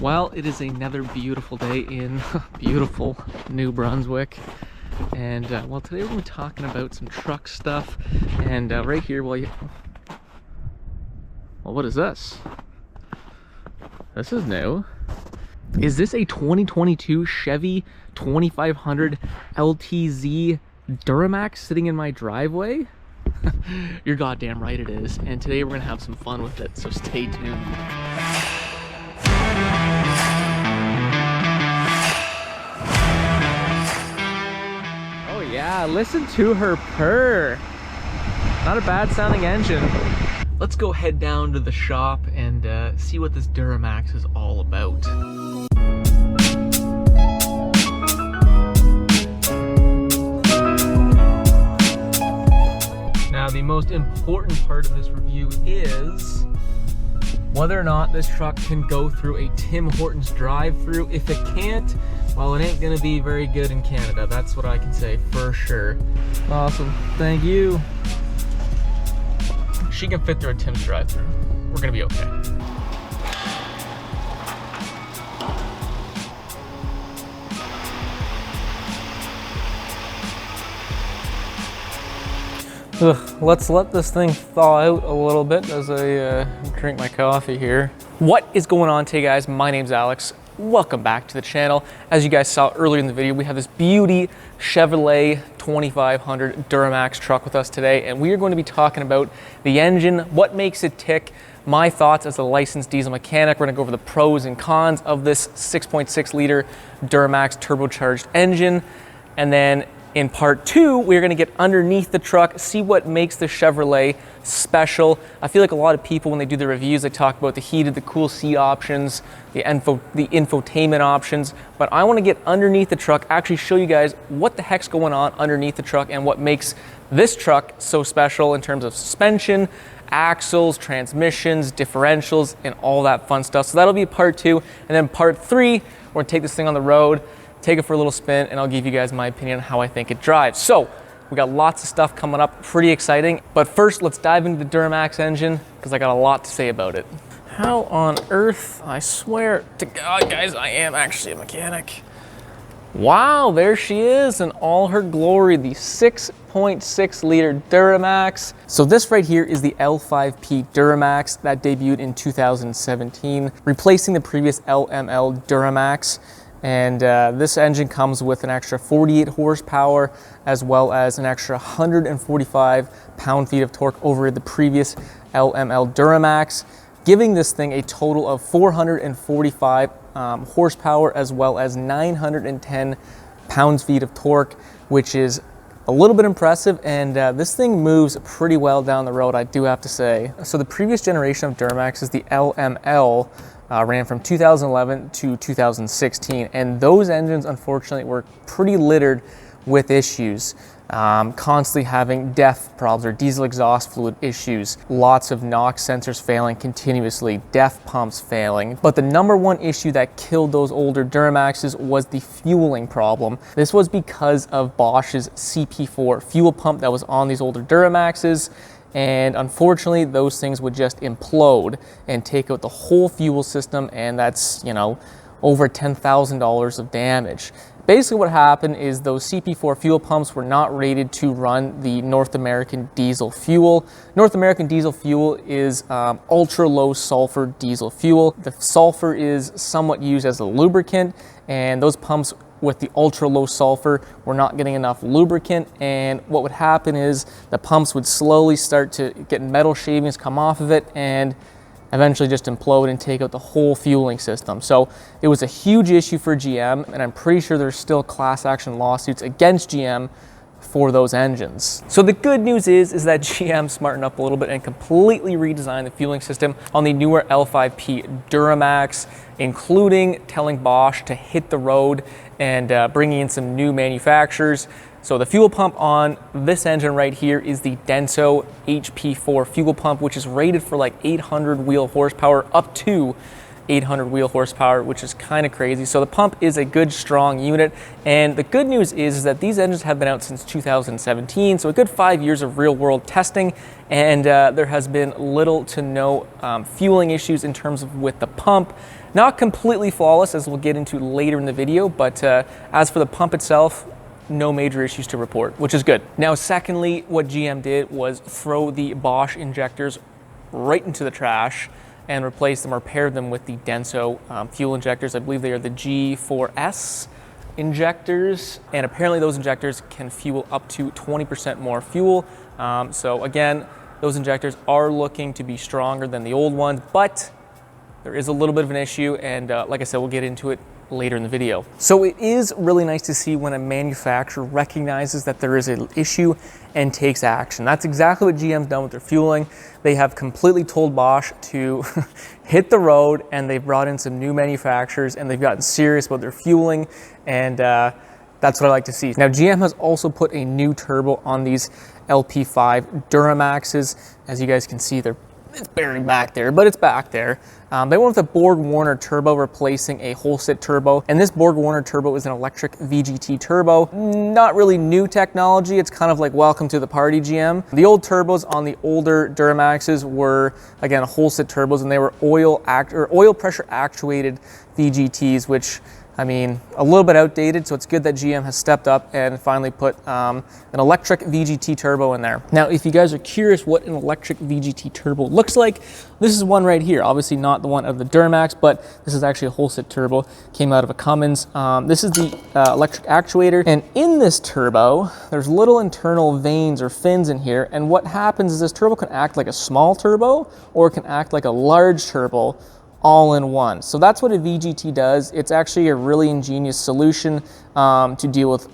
Well, it is another beautiful day in beautiful New Brunswick. And well, today we're going to be talking about some truck stuff. And right here, well, what is this? This is new. Is this a 2022 Chevy 2500 LTZ Duramax sitting in my driveway? You're goddamn right it is. And today we're going to have some fun with it, so stay tuned. Oh yeah, listen to her purr. Not a bad sounding engine. Let's go head down to the shop and see what this Duramax is all about. Now, the most important part of this review is whether or not this truck can go through a Tim Hortons drive-thru. If it can't, well, it ain't gonna be very good in Canada. That's what I can say for sure. Awesome, thank you. She can fit through a Tim's drive-thru. We're gonna be okay. Let's let this thing thaw out a little bit as I drink my coffee here. What is going on today, guys? My name's Alex. Welcome back to the channel. As you guys saw earlier in the video, we have this beauty Chevrolet 2500 Duramax truck with us today, and we are going to be talking about the engine, what makes it tick, my thoughts as a licensed diesel mechanic. We're gonna go over the pros and cons of this 6.6 liter Duramax turbocharged engine, and then in part two, we're gonna get underneath the truck, see what makes the Chevrolet special. I feel like a lot of people, when they do the reviews, they talk about the heated, the cool seat options, the infotainment options, but I wanna get underneath the truck, actually show you guys what the heck's going on underneath the truck and what makes this truck so special in terms of suspension, axles, transmissions, differentials, and all that fun stuff. So that'll be part two. And then part three, we're gonna take this thing on the road, take it for a little spin, and I'll give you guys my opinion on how I think it drives. So we got lots of stuff coming up, pretty exciting. But first, let's dive into the Duramax engine because I got a lot to say about it. How on earth, I swear to God, guys, I am actually a mechanic. Wow, there she is in all her glory, the 6.6 liter Duramax. So this right here is the L5P Duramax that debuted in 2017, replacing the previous LML Duramax. And this engine comes with an extra 48 horsepower as well as an extra 145 pound-feet of torque over the previous LML Duramax, giving this thing a total of 445 horsepower as well as 910 pound-feet of torque, which is a little bit impressive, and this thing moves pretty well down the road, I do have to say. So the previous generation of Duramax is the LML, ran from 2011 to 2016, and those engines unfortunately were pretty littered with issues, constantly having DEF problems or diesel exhaust fluid issues, lots of NOx sensors failing continuously, DEF pumps failing. But the number one issue that killed those older Duramaxes was the fueling problem. This was because of Bosch's CP4 fuel pump that was on these older Duramaxes. And unfortunately, those things would just implode and take out the whole fuel system, and that's, you know, over $10,000 of damage. Basically what happened is those CP4 fuel pumps were not rated to run the North American diesel fuel. North American diesel fuel is ultra low sulfur diesel fuel. The sulfur is somewhat used as a lubricant, and those pumps with the ultra low sulfur were not getting enough lubricant, and what would happen is the pumps would slowly start to get metal shavings come off of it and eventually just implode and take out the whole fueling system. So it was a huge issue for GM, and I'm pretty sure there's still class action lawsuits against GM for those engines. So the good news is that GM smartened up a little bit and completely redesigned the fueling system on the newer L5P Duramax, including telling Bosch to hit the road and bringing in some new manufacturers. So the fuel pump on this engine right here is the Denso HP4 fuel pump, which is rated for like 800 wheel horsepower, up to 800 wheel horsepower, which is kind of crazy. So the pump is a good, strong unit. And the good news is that these engines have been out since 2017, so a good 5 years of real world testing. And there has been little to no fueling issues in terms of with the pump. Not completely flawless, as we'll get into later in the video, but as for the pump itself, no major issues to report, which is good. Now, secondly, what GM did was throw the Bosch injectors right into the trash and replace them or pair them with the Denso fuel injectors. I believe they are the G4S injectors, and apparently those injectors can fuel up to 20% more fuel. So again, those injectors are looking to be stronger than the old ones, but there is a little bit of an issue, and like I said, we'll get into it later in the video. So it is really nice to see when a manufacturer recognizes that there is an issue and takes action. That's exactly what GM's done with their fueling. They have completely told Bosch to hit the road, and they've brought in some new manufacturers, and they've gotten serious about their fueling, and that's what I like to see. Now, GM has also put a new turbo on these LP5 Duramaxes. As you guys can see, it's buried back there, but it's back there. They went with a Borg-Warner turbo, replacing a Holset turbo. And this Borg-Warner turbo is an electric VGT turbo. Not really new technology. It's kind of like welcome to the party, GM. The old turbos on the older Duramaxes were, again, Holset turbos, and they were oil pressure actuated VGTs, which, I mean, a little bit outdated, so it's good that GM has stepped up and finally put an electric VGT turbo in there. Now, if you guys are curious what an electric VGT turbo looks like, this is one right here. Obviously not the one of the Duramax, but this is actually a Holset turbo. Came out of a Cummins. This is the electric actuator, and in this turbo, there's little internal vanes or fins in here, and what happens is this turbo can act like a small turbo, or it can act like a large turbo, all in one. So that's what a VGT does. It's actually a really ingenious solution to deal with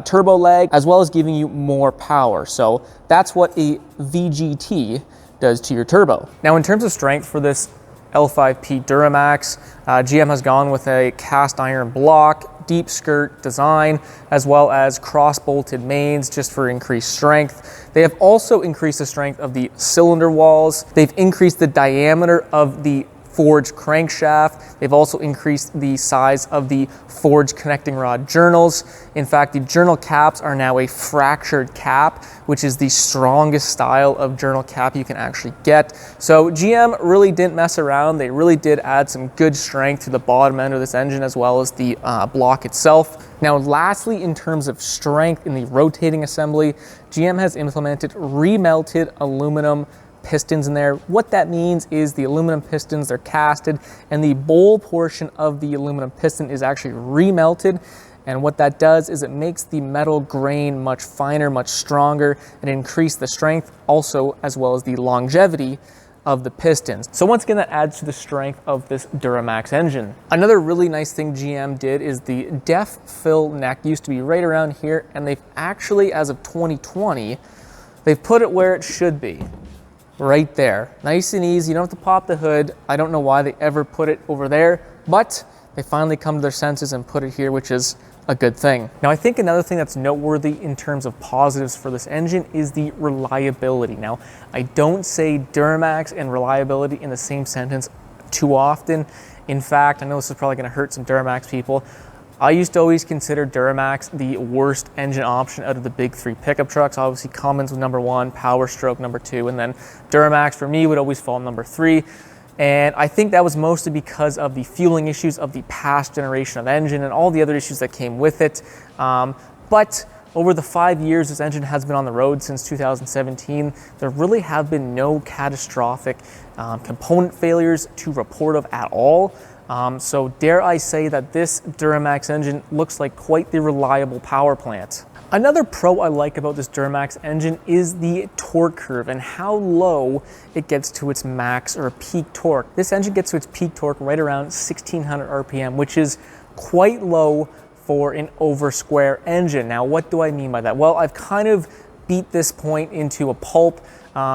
turbo lag, as well as giving you more power. So that's what a VGT does to your turbo. Now, in terms of strength for this L5P Duramax, GM has gone with a cast iron block, deep skirt design, as well as cross-bolted mains just for increased strength. They have also increased the strength of the cylinder walls. They've increased the diameter of the forged crankshaft. They've also increased the size of the forged connecting rod journals. In fact, the journal caps are now a fractured cap, which is the strongest style of journal cap you can actually get. So GM really didn't mess around. They really did add some good strength to the bottom end of this engine, as well as the block itself. Now, lastly, in terms of strength in the rotating assembly, GM has implemented remelted aluminum pistons in there. What that means is the aluminum pistons, they're casted, and the bowl portion of the aluminum piston is actually remelted. And what that does is it makes the metal grain much finer, much stronger, and increase the strength also, as well as the longevity of the pistons. So once again, that adds to the strength of this Duramax engine. Another really nice thing GM did is the def fill neck used to be right around here, and they've actually, as of 2020, they've put it where it should be. Right there. Nice and easy. You don't have to pop the hood. I don't know why they ever put it over there, but they finally come to their senses and put it here, which is a good thing. Now, I think another thing that's noteworthy in terms of positives for this engine is the reliability. Now, I don't say Duramax and reliability in the same sentence too often. In fact, I know this is probably going to hurt some Duramax people. I used to always consider Duramax the worst engine option out of the big three pickup trucks. Obviously, Cummins was number one, POWERSTROKE number two, and then Duramax for me would always fall number three. And I think that was mostly because of the fueling issues of the past generation of engine and all the other issues that came with it. But over the 5 years this engine has been on the road, since 2017, there really have been no catastrophic component failures to report of at all. So dare I say that this Duramax engine looks like quite the reliable power plant. Another pro I like about this Duramax engine is the torque curve and how low it gets to its max or peak torque. This engine gets to its peak torque right around 1600 RPM, which is quite low for an over square engine. Now, what do I mean by that? Well, I've kind of beat this point into a pulp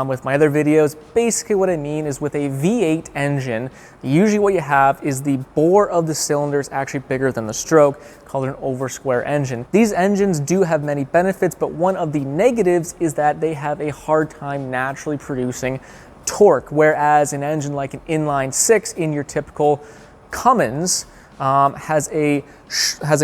with my other videos. Basically what I mean is with a V8 engine, usually what you have is the bore of the cylinder is actually bigger than the stroke, called an over square engine. These engines do have many benefits, but one of the negatives is that they have a hard time naturally producing torque, whereas an engine like an inline six in your typical Cummins has a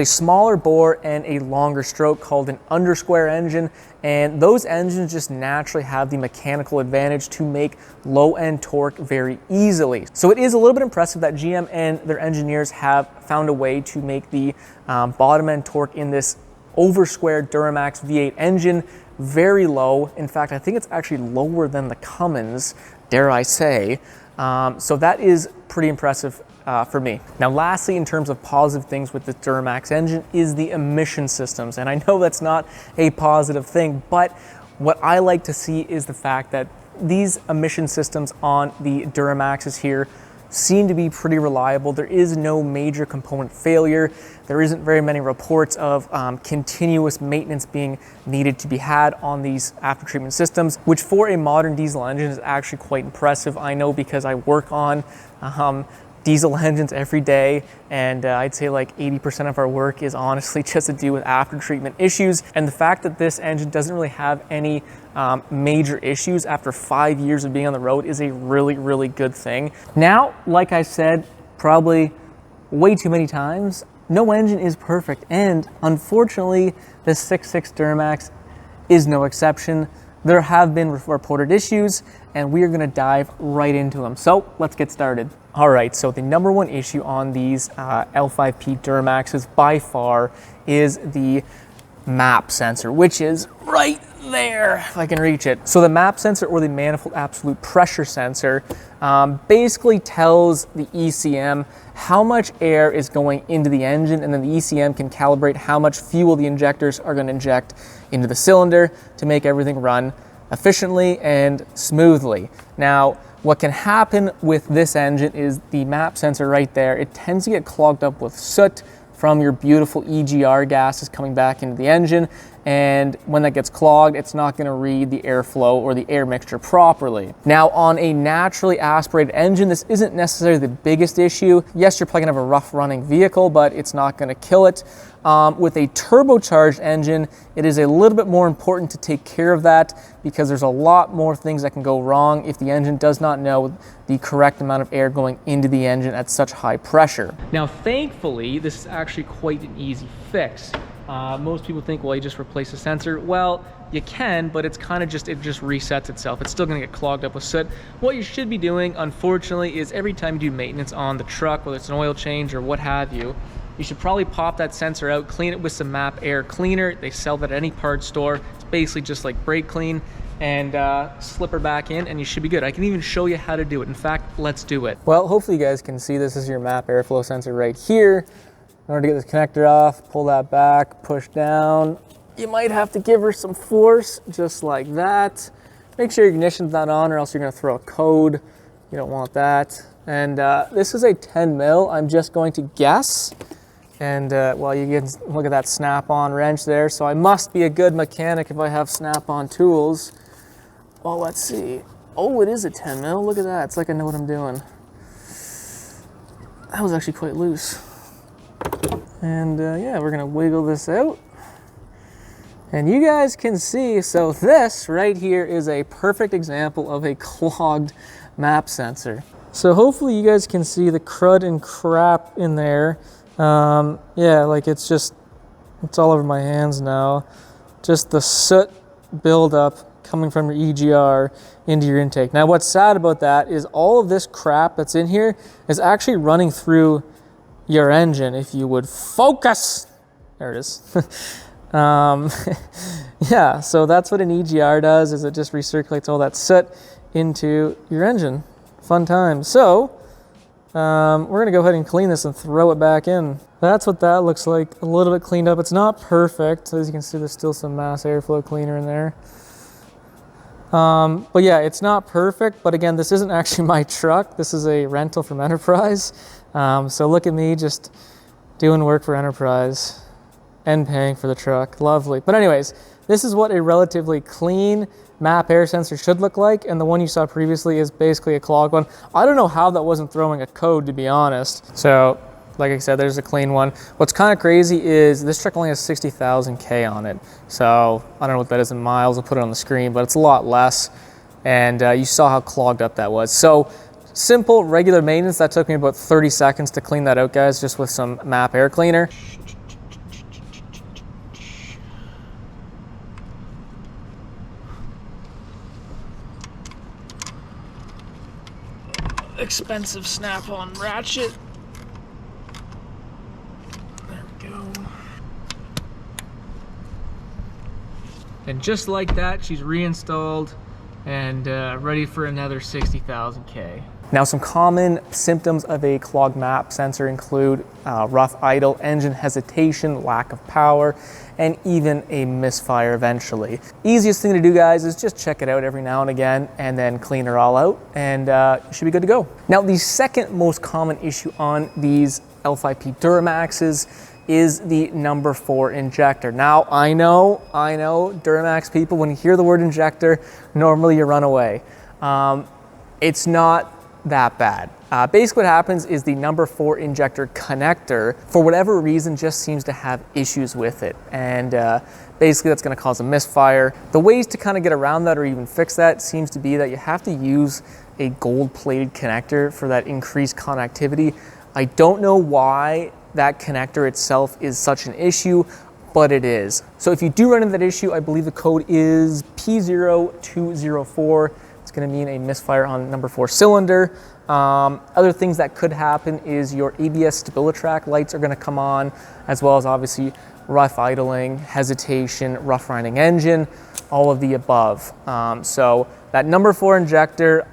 smaller bore and a longer stroke called an undersquare engine, and those engines just naturally have the mechanical advantage to make low-end torque very easily. So it is a little bit impressive that GM and their engineers have found a way to make the bottom-end torque in this over-square Duramax V8 engine very low. In fact, I think it's actually lower than the Cummins, dare I say. So that is pretty impressive for me. Now, lastly, in terms of positive things with the Duramax engine is the emission systems. And I know that's not a positive thing, but what I like to see is the fact that these emission systems on the Duramaxes here seem to be pretty reliable. There is no major component failure. There isn't very many reports of continuous maintenance being needed to be had on these after treatment systems, which for a modern diesel engine is actually quite impressive. I know because I work on diesel engines every day, and I'd say like 80% of our work is honestly just to do with after treatment issues. And the fact that this engine doesn't really have any major issues after 5 years of being on the road is a really, really good thing. Now, like I said, probably way too many times, no engine is perfect, and unfortunately, the 6.6 Duramax is no exception. There have been reported issues, and we are going to dive right into them. So let's get started. All right, so the number one issue on these L5P Duramaxes by far is the MAP sensor, which is right there, if I can reach it. So the MAP sensor, or the manifold absolute pressure sensor, basically tells the ECM how much air is going into the engine, and then the ECM can calibrate how much fuel the injectors are going to inject into the cylinder to make everything run efficiently and smoothly. Now, what can happen with this engine is the MAP sensor right there, it tends to get clogged up with soot from your beautiful EGR gases coming back into the engine, and when that gets clogged, it's not going to read the airflow or the air mixture properly. Now, on a naturally aspirated engine, this isn't necessarily the biggest issue. Yes, you're probably going to have a rough running vehicle, but it's not going to kill it. With a turbocharged engine, it is a little bit more important to take care of that, because there's a lot more things that can go wrong if the engine does not know the correct amount of air going into the engine at such high pressure. Now, thankfully, this is actually quite an easy fix. Most people think, well, you just replace the sensor. Well, you can, but it's kind of it just resets itself. It's still going to get clogged up with soot. What you should be doing, unfortunately, is every time you do maintenance on the truck, whether it's an oil change or what have you, you should probably pop that sensor out, clean it with some MAP air cleaner. They sell that at any parts store. It's basically just like brake clean, and slip her back in, and you should be good. I can even show you how to do it. In fact, let's do it. Well, hopefully you guys can see this is your MAP airflow sensor right here. In order to get this connector off, pull that back, push down. You might have to give her some force, just like that. Make sure your ignition's not on, or else you're gonna throw a code. You don't want that. And this is a 10 mil, I'm just going to guess. And well, you can look at that snap-on wrench there. So I must be a good mechanic if I have snap-on tools. Well, let's see. Oh, it is a 10 mil, look at that. It's like I know what I'm doing. That was actually quite loose. And yeah, we're gonna wiggle this out. And you guys can see, so this right here is a perfect example of a clogged MAP sensor. So hopefully you guys can see the crud and crap in there. Yeah, like it's all over my hands now. Just the soot buildup coming from your EGR into your intake. Now, what's sad about that is all of this crap that's in here is actually running through your engine. If you would focus, there it is. Yeah, so that's what an EGR does, is it just recirculates all that soot into your engine. Fun time. So we're gonna go ahead and clean this and throw it back in. That's what that looks like, a little bit cleaned up. It's not perfect. As you can see, there's still some mass airflow cleaner in there. But yeah, it's not perfect, but again, this isn't actually my truck. This is a rental from Enterprise. So look at me just doing work for Enterprise and paying for the truck. Lovely. But anyways, this is what a relatively clean MAP air sensor should look like, and the one you saw previously is basically a clogged one. I don't know how that wasn't throwing a code, to be honest. So like I said, there's a clean one. What's kind of crazy is this truck only has 60,000 K on it. So I don't know what that is in miles. I'll put it on the screen, but it's a lot less. And you saw how clogged up that was. So Simple, regular maintenance. That took me about 30 seconds to clean that out, guys, just with some MAP air cleaner. Expensive snap-on ratchet. There we go. And just like that, she's reinstalled and ready for another 60,000 K. Now, some common symptoms of a clogged MAP sensor include rough idle, engine hesitation, lack of power, and even a misfire eventually. Easiest thing to do, guys, is just check it out every now and again and then clean her all out, and you should be good to go. Now, the second most common issue on these L5P Duramaxes is the number 4 injector. Now, I know, Duramax people, when you hear the word injector, normally you run away. It's not that bad. Basically what happens is the number 4 injector connector, for whatever reason, just seems to have issues with it. And basically that's gonna cause a misfire. The ways to kind of get around that or even fix that seems to be that you have to use a gold-plated connector for that increased connectivity. I don't know why that connector itself is such an issue, but it is. So if you do run into that issue, I believe the code is P0204. It's gonna mean a misfire on number 4 cylinder. Other things that could happen is your ABS StabiliTrak lights are gonna come on, as well as obviously rough idling, hesitation, rough running engine, all of the above. So that number 4 injector,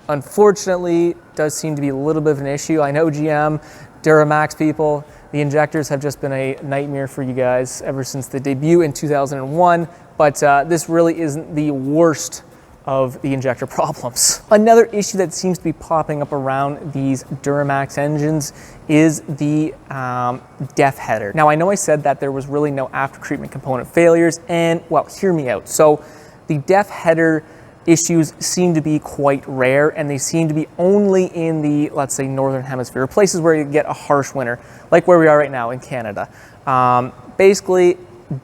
unfortunately, does seem to be a little bit of an issue. I know GM, Duramax people, the injectors have just been a nightmare for you guys ever since the debut in 2001, but this really isn't the worst of the injector problems. Another issue that seems to be popping up around these Duramax engines is the DEF header. Now, I know I said that there was really no after treatment component failures, and well, hear me out. So the DEF header issues seem to be quite rare, and they seem to be only in the, let's say, northern hemisphere, places where you get a harsh winter, like where we are right now in Canada. Basically,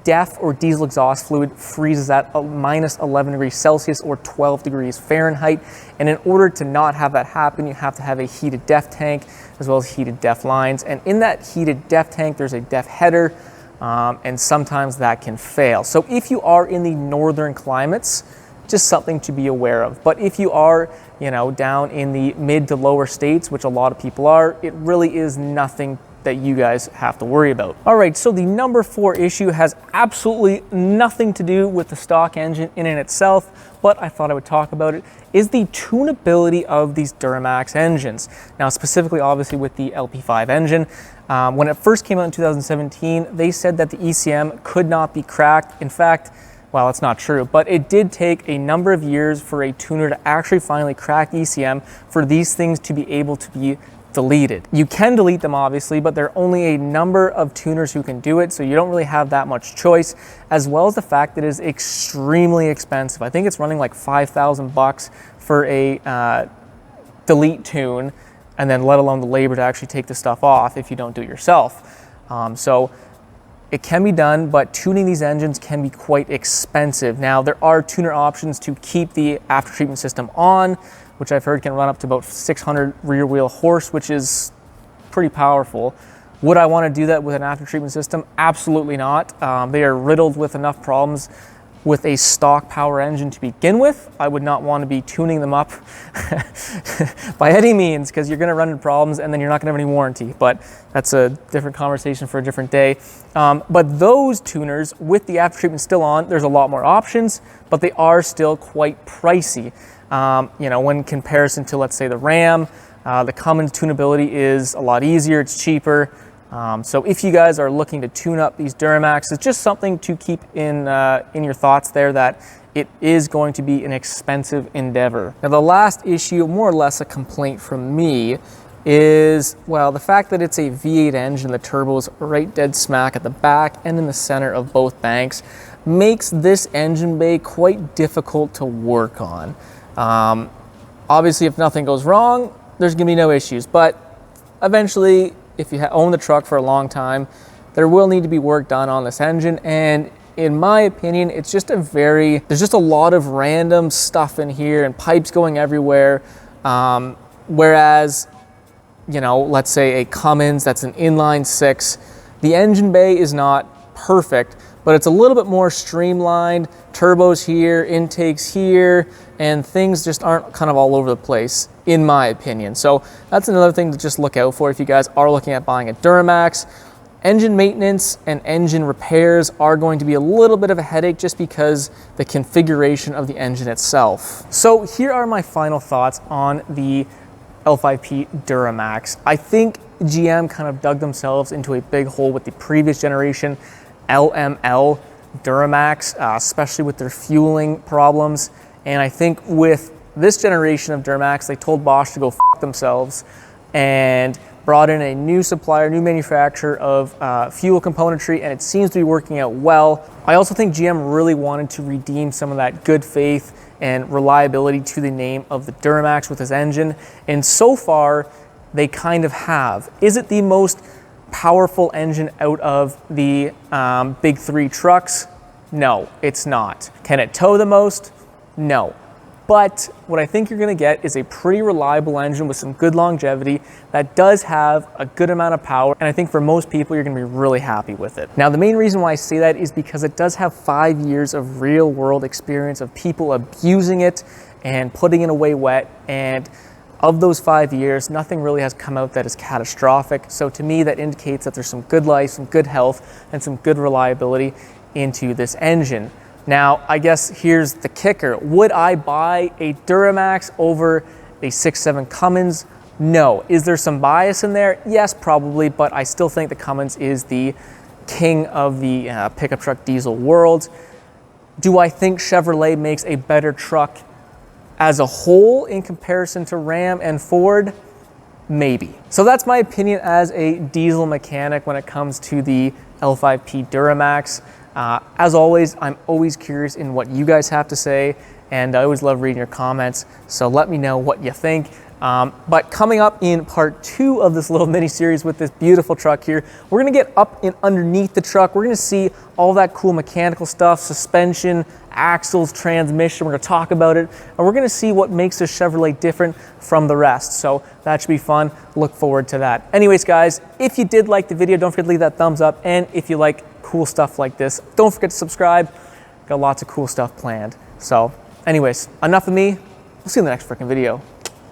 DEF or diesel exhaust fluid freezes at minus 11 degrees Celsius or 12 degrees Fahrenheit. And in order to not have that happen, you have to have a heated DEF tank as well as heated DEF lines. And in that heated DEF tank, there's a DEF header, and sometimes that can fail. So if you are in the northern climates, just something to be aware of. But if you are, down in the mid to lower states, which a lot of people are, it really is nothing that you guys have to worry about. All right, so the number 4 issue has absolutely nothing to do with the stock engine in and itself, but I thought I would talk about it, is the tunability of these Duramax engines. Now, specifically, obviously, with the LP5 engine. When it first came out in 2017, they said that the ECM could not be cracked. In fact, well, it's not true, but it did take a number of years for a tuner to actually finally crack ECM for these things to be able to be deleted. You can delete them, obviously, but there are only a number of tuners who can do it, so you don't really have that much choice, as well as the fact that it is extremely expensive. I think it's running like 5,000 bucks for a delete tune, and then let alone the labor to actually take the stuff off if you don't do it yourself. So it can be done, but tuning these engines can be quite expensive. Now, there are tuner options to keep the after treatment system on, which I've heard can run up to about 600 rear wheel horse, which is pretty powerful. Would I want to do that with an after treatment system? Absolutely not. They are riddled with enough problems with a stock power engine to begin with. I would not want to be tuning them up by any means, because you're going to run into problems and then you're not going to have any warranty, but that's a different conversation for a different day. But those tuners with the after treatment still on, there's a lot more options, but they are still quite pricey. When in comparison to, let's say, the Ram, the Cummins tunability is a lot easier, it's cheaper. So if you guys are looking to tune up these Duramax, it's just something to keep in your thoughts there, that it is going to be an expensive endeavor. Now, the last issue, more or less a complaint from me, is, well, the fact that it's a V8 engine, the turbo's right dead smack at the back and in the center of both banks, makes this engine bay quite difficult to work on. Obviously, if nothing goes wrong, there's gonna be no issues, but eventually, if you own the truck for a long time, there will need to be work done on this engine. And in my opinion, it's just there's just a lot of random stuff in here and pipes going everywhere. Whereas, you know, let's say a Cummins that's an inline six, the engine bay is not perfect, but it's a little bit more streamlined. Turbos here, intakes here, and things just aren't kind of all over the place, in my opinion. So that's another thing to just look out for if you guys are looking at buying a Duramax. Engine maintenance and engine repairs are going to be a little bit of a headache just because the configuration of the engine itself. So here are my final thoughts on the L5P Duramax. I think GM kind of dug themselves into a big hole with the previous generation LML Duramax, especially with their fueling problems. And I think with this generation of Duramax, they told Bosch to go f themselves and brought in a new supplier, new manufacturer of fuel componentry, and it seems to be working out well. I also think GM really wanted to redeem some of that good faith and reliability to the name of the Duramax with this engine, and so far they kind of have. Is it the most powerful engine out of the big three trucks? No, it's not. Can it tow the most? No. But what I think you're gonna get is a pretty reliable engine with some good longevity that does have a good amount of power, and I think for most people you're gonna be really happy with it. Now the main reason why I say that is because it does have 5 years of real world experience of people abusing it and putting it away wet, and of those 5 years, nothing really has come out that is catastrophic. So to me, that indicates that there's some good life, some good health, and some good reliability into this engine. Now, I guess here's the kicker. Would I buy a Duramax over a 6.7 Cummins? No. Is there some bias in there? Yes, probably, but I still think the Cummins is the king of the pickup truck diesel world. Do I think Chevrolet makes a better truck as a whole in comparison to Ram and Ford? Maybe. So that's my opinion as a diesel mechanic when it comes to the L5P Duramax. As always, I'm always curious in what you guys have to say, and I always love reading your comments, so let me know what you think. But coming up in part 2 of this little mini series with this beautiful truck here, we're gonna get up and underneath the truck. We're gonna see all that cool mechanical stuff, suspension, axles, transmission. We're gonna talk about it, and we're gonna see what makes this Chevrolet different from the rest. So that should be fun. Look forward to that. Anyways, guys, if you did like the video, don't forget to leave that thumbs up, and if you like cool stuff like this, don't forget to subscribe. Got lots of cool stuff planned. So anyways, enough of me. We'll see you in the next freaking video.